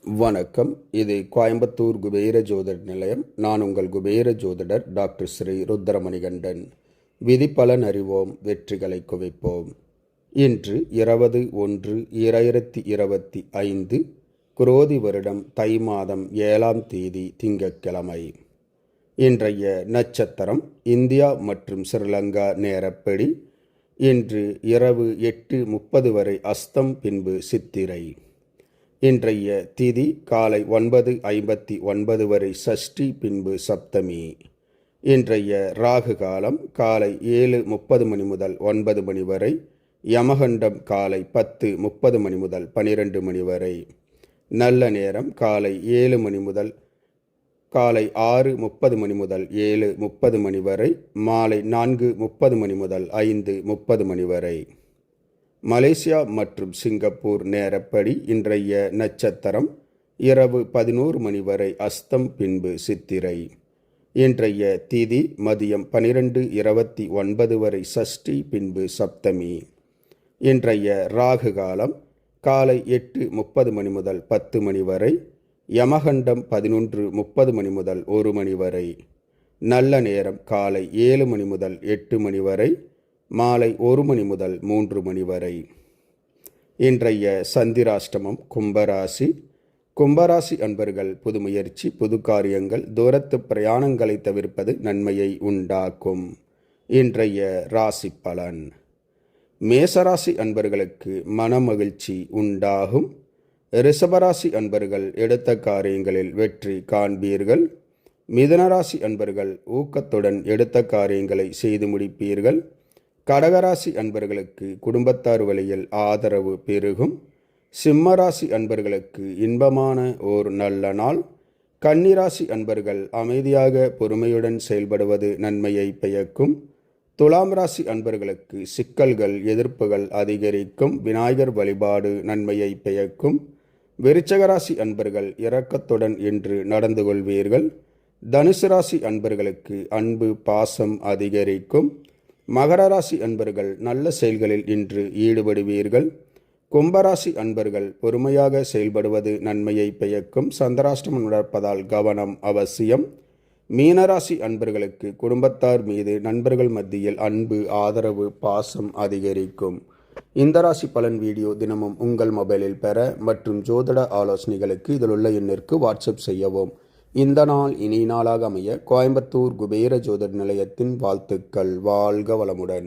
வணக்கம். இது கோயம்புத்தூர் குபேர ஜோதிட நிலையம். நான் உங்கள் குபேர ஜோதிடர் டாக்டர் ஸ்ரீ ருத்ரமணிகண்டன். விதிப்பலன் அறிவோம், வெற்றிகளை குவிப்போம். இன்று 20/1/2025 குரோதி வருடம் தை மாதம் 7ஆம் தேதி திங்கட்கிழமை. இன்றைய நட்சத்திரம் இந்தியா மற்றும் ஸ்ரீலங்கா நேரப்படி இன்று இரவு 8:30 வரை அஸ்தம், பின்பு சித்திரை. இன்றைய திதி காலை 9:59 வரை சஷ்டி, பின்பு சப்தமி. இன்றைய ராகு காலம் காலை 7:30 மணி முதல் 9 மணி வரை. யமகண்டம் காலை 10:30 மணி முதல் 12 மணி வரை. நல்ல நேரம் காலை 7 மணி முதல் காலை 6:30 மணி முதல் 7:30 மணி வரை. மாலை 4:30 மணி முதல் 5:30 மணி வரை. மலேசியா மற்றும் சிங்கப்பூர் நேரப்படி இன்றைய நட்சத்திரம் இரவு 11 மணி வரை அஸ்தம், பின்பு சித்திரை. இன்றைய திதி மதியம் 12:29 வரை சஷ்டி, பின்பு சப்தமி. இன்றைய ராகு காலம் காலை 8:30 மணி முதல் 10 மணி வரை. யமகண்டம் 11:30 மணி முதல் 1 மணி வரை. நல்ல நேரம் காலை 7 மணி முதல் 8 மணி வரை. மாலை 1 மணி முதல் 3 மணி வரை. இன்றைய சந்திராஷ்டமம் கும்பராசி. கும்பராசி அன்பர்கள் புது முயற்சி, புது காரியங்கள், தூரத்து பிரயாணங்களை தவிர்ப்பது நன்மையை உண்டாக்கும். இன்றைய ராசி பலன். மேசராசி அன்பர்களுக்கு மனமகிழ்ச்சி உண்டாகும். ரிஷபராசி அன்பர்கள் எடுத்த காரியங்களில் வெற்றி காண்பீர்கள். மிதுனராசி அன்பர்கள் ஊக்கத்துடன் எடுத்த காரியங்களை செய்து முடிப்பீர்கள். கடகராசி அன்பர்களுக்கு குடும்பத்தார் வழியில் ஆதரவு பெருகும். சிம்மராசி அன்பர்களுக்கு இன்பமான ஓர் நல்ல நாள். கன்னிராசி அன்பர்கள் அமைதியாக பொறுமையுடன் செயல்படுவது நன்மையை பயக்கும். துலாம் ராசி அன்பர்களுக்கு சிக்கல்கள், எதிர்ப்புகள் அதிகரிக்கும். விநாயகர் வழிபாடு நன்மையை பயக்கும். விருச்சகராசி அன்பர்கள் இரக்கத்துடன் இன்று நடந்து கொள்வீர்கள். தனுசு ராசி அன்பர்களுக்கு அன்பு, பாசம் அதிகரிக்கும். மகர ராசி அன்பர்கள் நல்ல செயல்களில் இன்று ஈடுபடுவீர்கள். கும்பராசி அன்பர்கள் பொறுமையாக செயல்படுவது நன்மையை பயக்கும். சந்திராஷ்டமம் நடப்பதால் கவனம் அவசியம். மீனராசி அன்பர்களுக்கு குடும்பத்தார் மீது நண்பர்கள் மத்தியில் அன்பு, ஆதரவு, பாசம் அதிகரிக்கும். இந்த ராசி பலன் வீடியோ தினமும் உங்கள் மொபைலில் பெற மற்றும் ஜோதிட ஆலோசனைகளுக்கு இதில் உள்ள எண்ணிற்கு வாட்ஸ்அப் செய்யவும். இந்த நாள் இனி நாளாக அமைய கோயம்புத்தூர் குபேர ஜோதிட நிலையத்தின் வாழ்த்துக்கள். வாழ்க வளமுடன்.